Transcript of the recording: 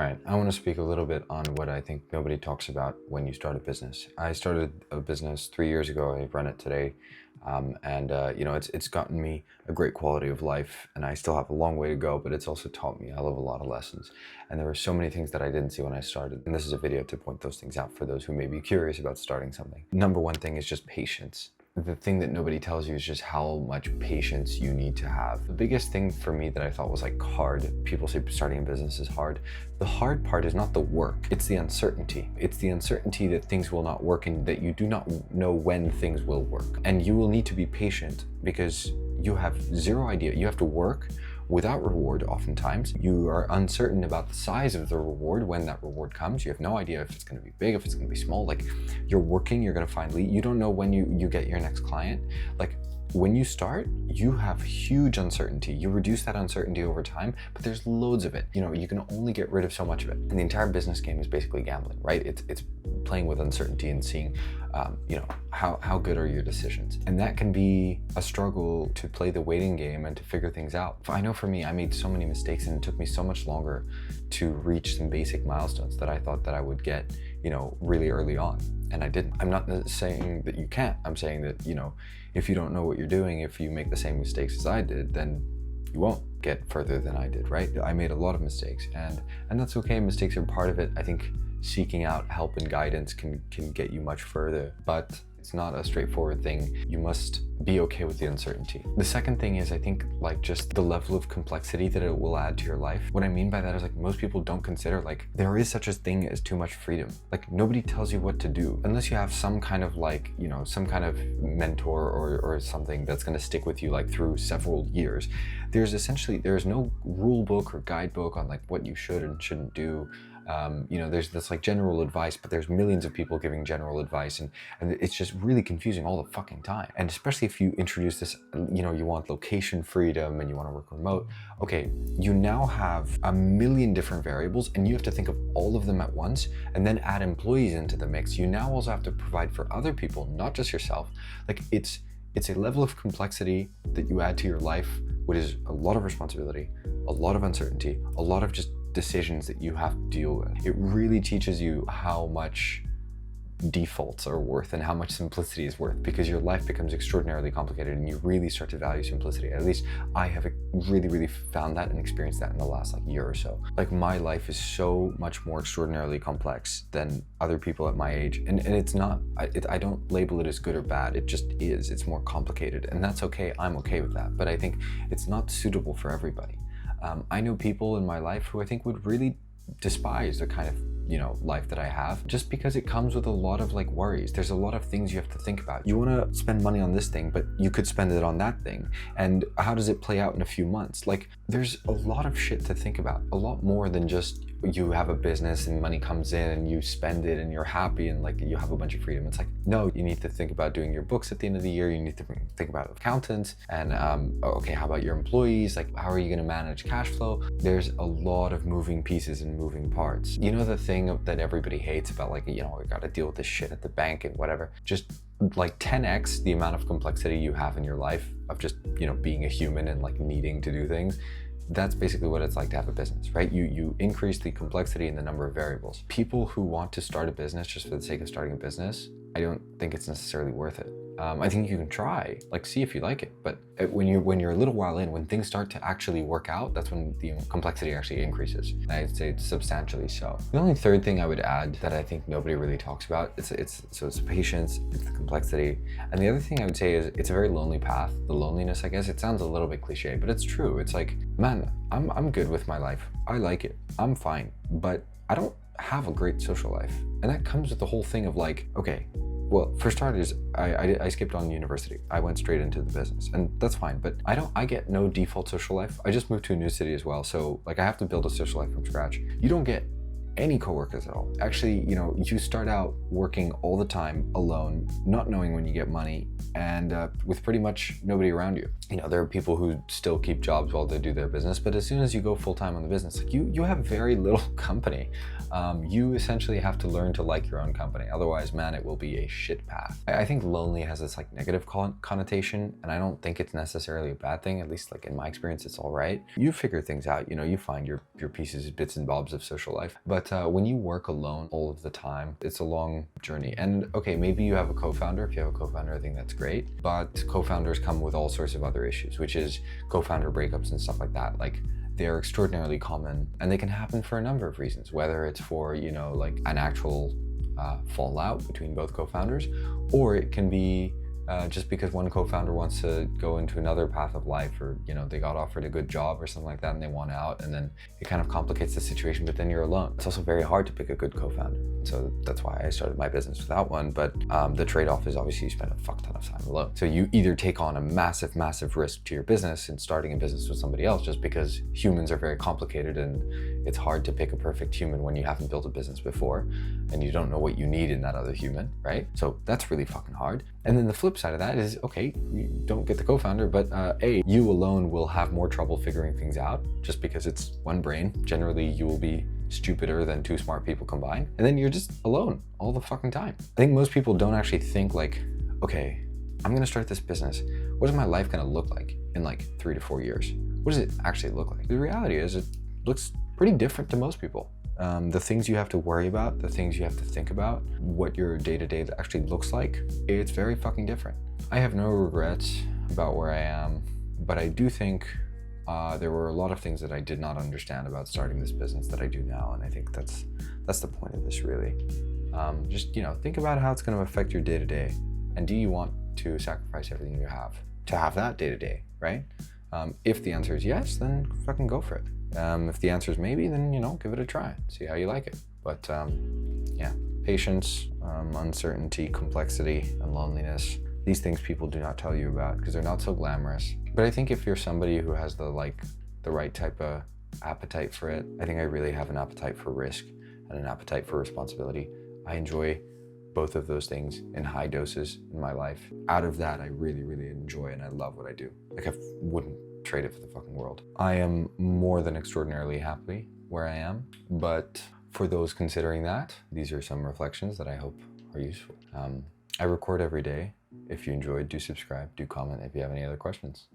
All right, I want to speak a little bit on what I think nobody talks about when you start a business. I started a business 3 years ago. I run it today, it's gotten me a great quality of life, and I still have a long way to go. But it's also taught me a lot of lessons, and there were so many things that I didn't see when I started. And this is a video to point those things out for those who may be curious about starting something. Number one thing is just patience. The thing that nobody tells you is just how much patience you need to have. The biggest thing for me that I thought was like hard, people say starting a business is hard. The hard part is not the work, it's the uncertainty. It's the uncertainty that things will not work and that you do not know when things will work. And you will need to be patient because you have zero idea. You have to work without reward oftentimes. You are uncertain about the size of the reward when that reward comes. You have no idea if it's gonna be big, if it's gonna be small. Like, you're working, you're gonna find lead. You don't know when you get your next client. Like, when you start, you have huge uncertainty. You reduce that uncertainty over time, but there's loads of it. You can only get rid of so much of it. And the entire business game is basically gambling, right? It's playing with uncertainty and seeing, how good are your decisions. And that can be a struggle to play the waiting game and to figure things out. I know for me, I made so many mistakes and it took me so much longer to reach some basic milestones that I thought that I would get, really early on. And I didn't. I'm not saying that you can't. I'm saying that, if you don't know what you're doing, if you make the same mistakes as I did, then you won't get further than I did, right? I made a lot of mistakes and that's okay. Mistakes are part of it. I think seeking out help and guidance can get you much further, but it's not a straightforward thing. You must be okay with the uncertainty. The second thing is, I think, just the level of complexity that it will add to your life. What I mean by that is, most people don't consider, there is such a thing as too much freedom. Nobody tells you what to do unless you have some kind of some kind of mentor or something that's going to stick with you through several years. There's no rule book or guidebook on what you should and shouldn't do. There's this general advice, but there's millions of people giving general advice, and it's just really confusing all the fucking time. And especially if you introduce this, you want location freedom and you want to work remote. Okay, you now have a million different variables and you have to think of all of them at once and then add employees into the mix. You now also have to provide for other people, not just yourself. It's a level of complexity that you add to your life, which is a lot of responsibility, a lot of uncertainty, a lot of just decisions that you have to deal with. It really teaches you how much defaults are worth and how much simplicity is worth, because your life becomes extraordinarily complicated and you really start to value simplicity. At least I have really found that and experienced that in the last year or so. My life is so much more extraordinarily complex than other people at my age, and it's not, I don't label it as good or bad. It just is. It's more complicated, and that's okay. I'm okay with that, but I think it's not suitable for everybody. I know people in my life who I think would really despise the kind of life that I have, just because it comes with a lot of worries. There's a lot of things you have to think about. You want to spend money on this thing, but you could spend it on that thing, and how does it play out in a few months? There's a lot of shit to think about, a lot more than just you have a business and money comes in and you spend it and you're happy and you have a bunch of freedom. It's no, you need to think about doing your books at the end of the year. You need to think about accountants and okay, how about your employees? How are you going to manage cash flow? There's a lot of moving pieces and moving parts. The thing that everybody hates about we got to deal with this shit at the bank and whatever, just 10x the amount of complexity you have in your life of just being a human and needing to do things. That's basically what it's like to have a business, right? You increase the complexity in the number of variables. People who want to start a business just for the sake of starting a business, I don't think it's necessarily worth it. I think you can try, see if you like it, but when you're a little while in, when things start to actually work out, that's when the complexity actually increases. I'd say substantially so. The only third thing I would add that I think nobody really talks about, it's patience, it's the complexity, and the other thing I would say is it's a very lonely path. The loneliness, I guess, it sounds a little bit cliche, but it's true. It's man, I'm good with my life. I like it. I'm fine, but I don't have a great social life, and that comes with the whole thing of okay. Well, for starters, I skipped on university. I went straight into the business, and that's fine, but I get no default social life. I just moved to a new city as well, so I have to build a social life from scratch. You don't get any coworkers at all. Actually, you start out working all the time alone, not knowing when you get money, and with pretty much nobody around you. You know, there are people who still keep jobs while they do their business, but as soon as you go full-time on the business, like you have very little company. You essentially have to learn to like your own company. Otherwise, man, it will be a shit path. I think lonely has this like negative connotation, and I don't think it's necessarily a bad thing. At least like in my experience, it's all right. You figure things out, you know, you find your pieces, bits and bobs of social life. But when you work alone all of the time, it's a long journey. And okay, maybe you have a co-founder. If you have a co-founder, I think that's great. But co-founders come with all sorts of other issues, which is co-founder breakups and stuff like that. Like, they're extraordinarily common, and they can happen for a number of reasons, whether it's for, you know, like an actual fallout between both co-founders, or it can be just because one co-founder wants to go into another path of life, or, you know, they got offered a good job or something like that and they want out, and then it kind of complicates the situation, but then you're alone. It's also very hard to pick a good co-founder. So that's why I started my business without one. But the trade-off is obviously you spend a fuck ton of time alone. So you either take on a massive, massive risk to your business in starting a business with somebody else, just because humans are very complicated and it's hard to pick a perfect human when you haven't built a business before and you don't know what you need in that other human, right? So that's really fucking hard. And then the flip side of that is, okay, you don't get the co-founder, but you alone will have more trouble figuring things out just because it's one brain. Generally, you will be stupider than two smart people combined. And then you're just alone all the fucking time. I think most people don't actually think like, okay, I'm gonna start this business. What is my life gonna look like in like 3 to 4 years? What does it actually look like? The reality is it looks pretty different to most people. The things you have to worry about, the things you have to think about, what your day-to-day actually looks like, it's very fucking different. I have no regrets about where I am, but I do think there were a lot of things that I did not understand about starting this business that I do now, and I think that's the point of this, really. Just, you know, think about how it's going to affect your day-to-day, and do you want to sacrifice everything you have to have that day-to-day, right? If the answer is yes, then fucking go for it. If the answer is maybe, then, you know, give it a try, see how you like it. But yeah, patience, uncertainty, complexity, and loneliness. These things people do not tell you about because they're not so glamorous. But I think if you're somebody who has the right type of appetite for it, I think I really have an appetite for risk and an appetite for responsibility. I enjoy both of those things in high doses in my life. Out of that, I really, really enjoy and I love what I do. Like, I wouldn't trade it for the fucking world. I am more than extraordinarily happy where I am, but for those considering that, these are some reflections that I hope are useful. I record every day. If you enjoyed, do subscribe, do comment if you have any other questions.